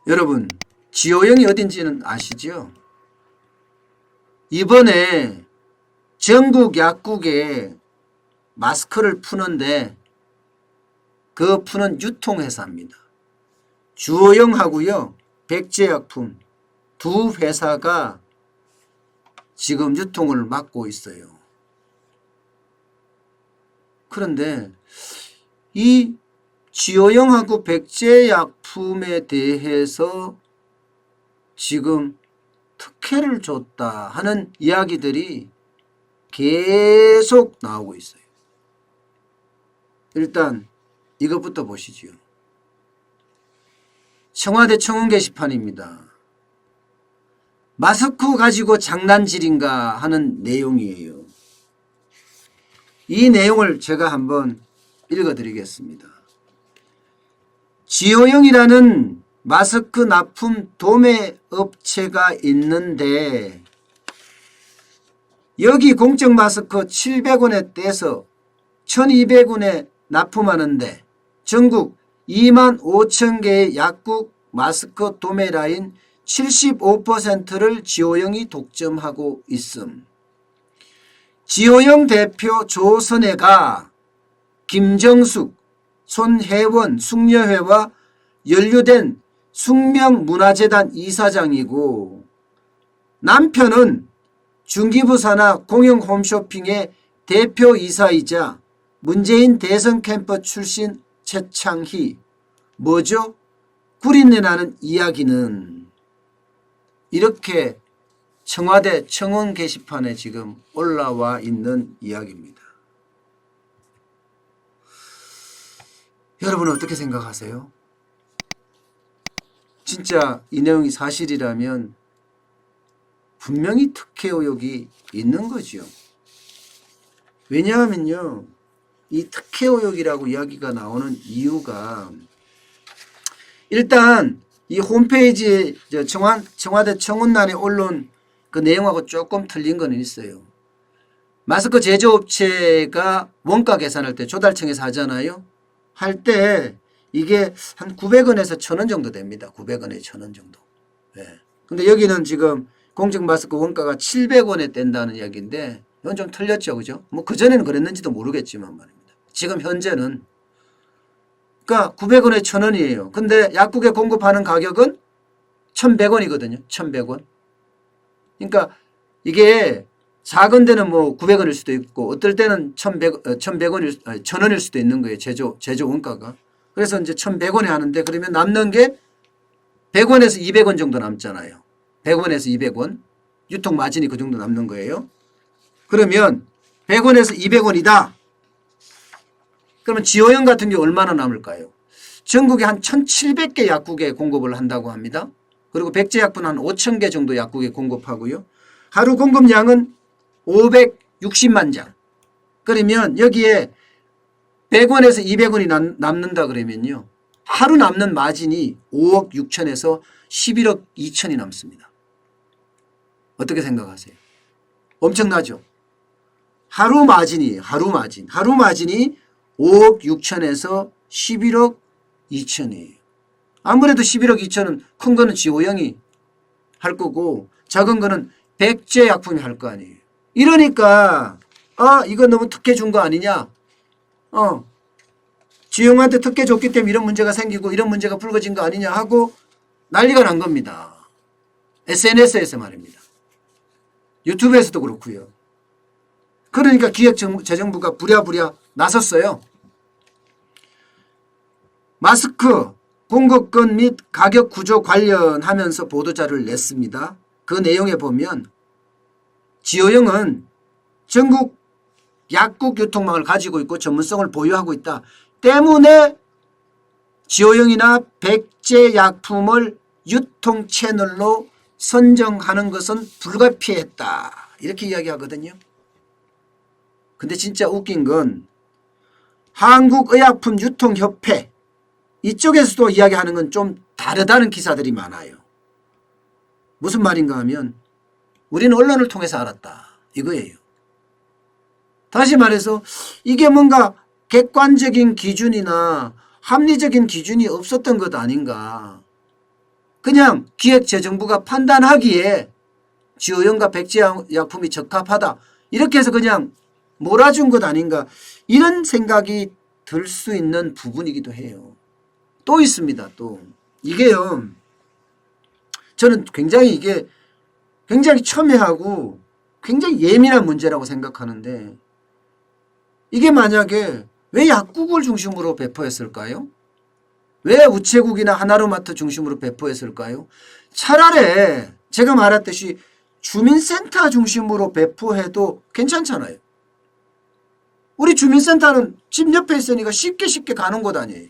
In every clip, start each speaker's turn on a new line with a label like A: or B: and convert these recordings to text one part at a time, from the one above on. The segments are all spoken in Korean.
A: 여러분, 지호영이 어딘지는 아시죠? 이번에 전국 약국에 마스크를 푸는데 그 푸는 유통회사입니다. 주호영하고요, 백제약품 두 회사가 지금 유통을 맡고 있어요. 그런데 이 지호영하고 백제약품에 대해서 지금 특혜를 줬다 하는 이야기들이 계속 나오고 있어요. 일단 이것부터 보시죠. 청와대 청원 게시판입니다. 마스크 가지고 장난질인가 하는 내용이에요. 이 내용을 제가 한번 읽어드리겠습니다. 지호영이라는 마스크 납품 도매 업체가 있는데 여기 공적 마스크 700원에 떼서 1200원에 납품하는데 전국 2만 5천 개의 약국 마스크 도매 라인 75%를 지호영이 독점하고 있음. 지호영 대표 조선혜가 김정숙, 손혜원 숙녀회와 연루된 숙명문화재단 이사장이고 남편은 중기부산하 공영홈쇼핑의 대표이사이자 문재인 대선 캠프 출신 최창희. 뭐죠? 구린내 나는 이야기는 이렇게 청와대 청원 게시판에 지금 올라와 있는 이야기입니다. 여러분은 어떻게 생각하세요? 진짜 이 내용이 사실이라면 분명히 특혜 의혹이 있는 거죠. 왜냐하면요, 이 특혜 의혹이라고 이야기가 나오는 이유가 일단 이 홈페이지에 청와대 청원란에 올라온 그 내용하고 조금 틀린 거는 있어요. 마스크 제조업체가 원가 계산할 때 조달청에서 하잖아요. 할 때 이게 한 900원에서 1000원 정도 됩니다. 900원에 1000원 정도. 네. 근데 여기는 지금 공적 마스크 원가가 700원에 뗀다는 이야기인데 이건 좀 틀렸죠. 그죠? 뭐 그전에는 그랬는지도 모르겠지만 말입니다. 지금 현재는 그러니까 900원에 1000원이에요. 근데 약국에 공급하는 가격은 1100원이거든요. 1100원. 그러니까 이게 작은 데는 뭐 900원일 수도 있고 어떨 때는 1000원일 수도 있는 거예요. 제조 원가가. 그래서 이제 1100원에 하는데 그러면 남는 게 100원에서 200원 정도 남잖아요. 100원에서 200원. 유통 마진이 그 정도 남는 거예요. 그러면 100원에서 200원이다. 그러면 지호영 같은 경우 얼마나 남을까요? 전국에 한 1700개 약국에 공급을 한다고 합니다. 그리고 백제약품은 한 5000개 정도 약국에 공급하고요. 하루 공급량은 560만 장. 그러면 여기에 100원에서 200원이 남는다 그러면요. 하루 남는 마진이 5억 6천에서 11억 2천이 남습니다. 어떻게 생각하세요? 엄청나죠? 하루 마진이 5억 6천에서 11억 2천이에요. 아무래도 11억 2천은 큰 거는 지호영이 할 거고 작은 거는 백제약품이 할 거 아니에요. 이러니까 이거 너무 특혜 준 거 아니냐. 지호영한테 특혜 줬기 때문에 이런 문제가 생기고 이런 문제가 불거진 거 아니냐 하고 난리가 난 겁니다. SNS에서 말입니다. 유튜브에서도 그렇고요. 그러니까 기획재정부가 부랴부랴 나섰어요. 마스크 공급권 및 가격 구조 관련하면서 보도자료를 냈습니다. 그 내용에 보면 지호영은 전국 약국 유통망을 가지고 있고 전문성을 보유하고 있다. 때문에 지호영이나 백제약품을 유통 채널로 선정하는 것은 불가피했다. 이렇게 이야기하거든요. 근데 진짜 웃긴 건 한국의약품유통협회 이쪽에서도 이야기하는 건 좀 다르다는 기사들이 많아요. 무슨 말인가 하면 우리는 언론을 통해서 알았다. 이거예요. 다시 말해서 이게 뭔가 객관적인 기준이나 합리적인 기준이 없었던 것 아닌가. 그냥 기획재정부가 판단하기에 지효형과 백제약품이 적합하다 이렇게 해서 그냥 몰아준 것 아닌가 이런 생각이 들 수 있는 부분이기도 해요. 또 있습니다. 또 이게요. 저는 굉장히 이게 굉장히 첨예하고 굉장히 예민한 문제라고 생각하는데 이게 만약에 왜 약국을 중심으로 배포했을까요? 왜 우체국이나 하나로마트 중심으로 배포했을까요? 차라리 제가 말했듯이 주민센터 중심으로 배포해도 괜찮잖아요. 우리 주민센터는 집 옆에 있으니까 쉽게 가는 곳 아니에요.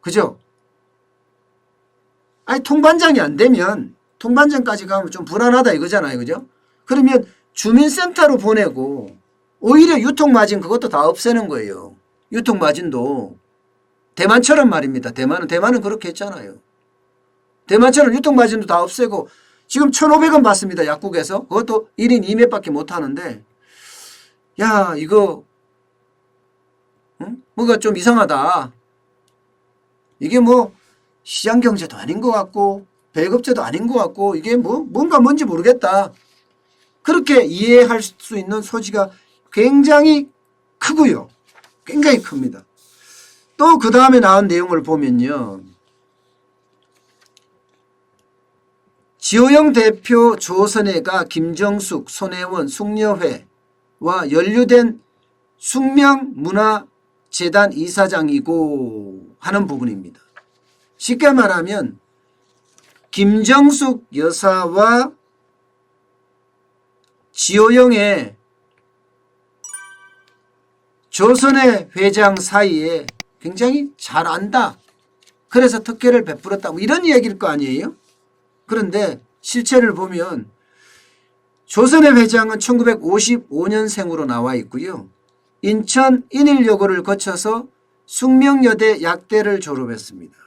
A: 그죠? 아니 통반장이 안 되면 통반장까지 가면 좀 불안하다 이거잖아요. 그죠? 그러면 주민센터로 보내고 오히려 유통마진 그것도 다 없애는 거예요. 유통마진도 대만처럼 말입니다. 대만은 그렇게 했잖아요. 대만처럼 유통마진도 다 없애고 지금 1,500원 받습니다. 약국에서. 그것도 1인 2매밖에 못 하는데 야 이거 뭐가 좀 이상하다. 이게 뭐 시장경제도 아닌 것 같고 배급제도 아닌 것 같고 이게 뭔지 모르겠다. 그렇게 이해할 수 있는 소지가 굉장히 크고요. 굉장히 큽니다. 또 그 다음에 나온 내용을 보면요. 지호영 대표 조선회가 김정숙, 손혜원, 숙녀회와 연루된 숙명문화재단 이사장이고 하는 부분입니다. 쉽게 말하면 김정숙 여사와 지호영의 조선회 회장 사이에 굉장히 잘 안다. 그래서 특혜를 베풀었다. 뭐 이런 얘기일 거 아니에요? 그런데 실체를 보면 조선회 회장은 1955년생으로 나와 있고요. 인천 인일여고를 거쳐서 숙명여대 약대를 졸업했습니다.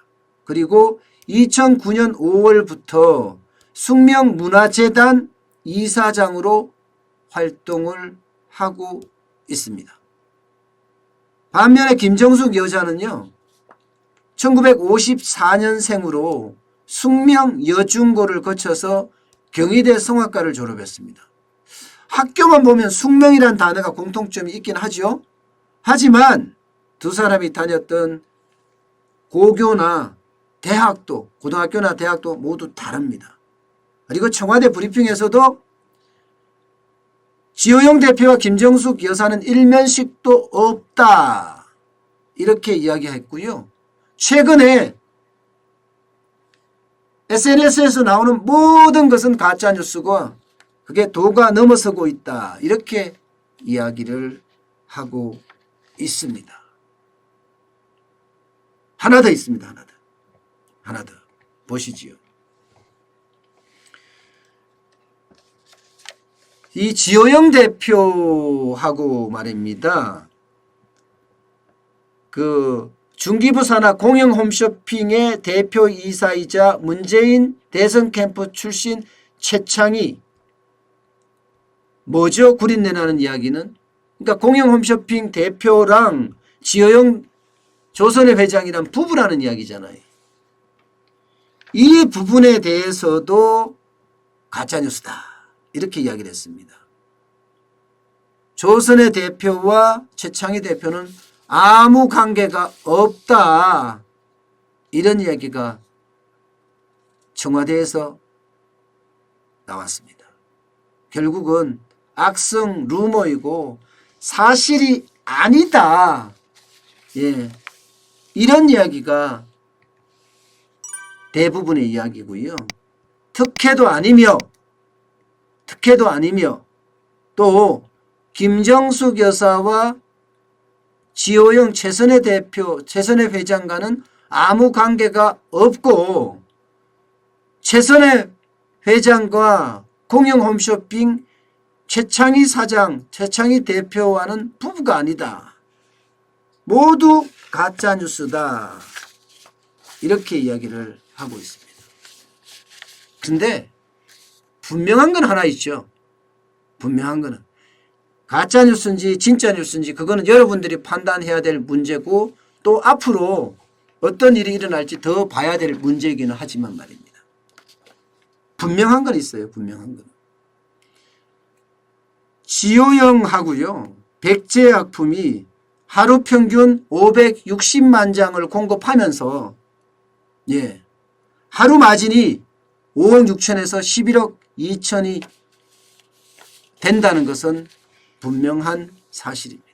A: 그리고 2009년 5월부터 숙명문화재단 이사장으로 활동을 하고 있습니다. 반면에 김정숙 여자는요. 1954년생으로 숙명여중고를 거쳐서 경희대 성악과를 졸업했습니다. 학교만 보면 숙명이란 단어가 공통점이 있긴 하죠. 하지만 두 사람이 다녔던 고교나 대학도, 고등학교나 대학도 모두 다릅니다. 그리고 청와대 브리핑에서도 지호영 대표와 김정숙 여사는 일면식도 없다. 이렇게 이야기했고요. 최근에 SNS에서 나오는 모든 것은 가짜뉴스고 그게 도가 넘어서고 있다. 이렇게 이야기를 하고 있습니다. 하나 더 있습니다. 하나 더. 보시지요. 이 지호영 대표하고 말입니다. 그 중기부산하 공영홈쇼핑의 대표이사이자 문재인 대선 캠프 출신 최창희 뭐죠? 구린내나는 이야기는 그러니까 공영홈쇼핑 대표랑 지호영 조선회 회장이란 부부라는 이야기잖아요. 이 부분에 대해서도 가짜뉴스다. 이렇게 이야기를 했습니다. 조선회 대표와 최창희 대표는 아무 관계가 없다. 이런 이야기가 청와대에서 나왔습니다. 결국은 악성 루머이고 사실이 아니다. 예, 이런 이야기가 대부분의 이야기고요. 특혜도 아니며 또 김정숙 여사와 지호영 최선혜 대표, 최선혜 회장과는 아무 관계가 없고 최선혜 회장과 공영홈쇼핑 최창희 사장, 최창희 대표와는 부부가 아니다. 모두 가짜뉴스다. 이렇게 이야기를 하고 있습니다. 근데 분명한 건 하나 있죠. 분명한 거는 가짜뉴스인지 진짜뉴스인지 그거는 여러분들이 판단해야 될 문제고 또 앞으로 어떤 일이 일어날지 더 봐야 될 문제이기는 하지만 말입니다. 분명한 건 있어요. 분명한 건. 지효형하고요. 백제약품이 하루 평균 560만 장을 공급하면서 하루 마진이 5억 6천에서 11억 2천이 된다는 것은 분명한 사실입니다.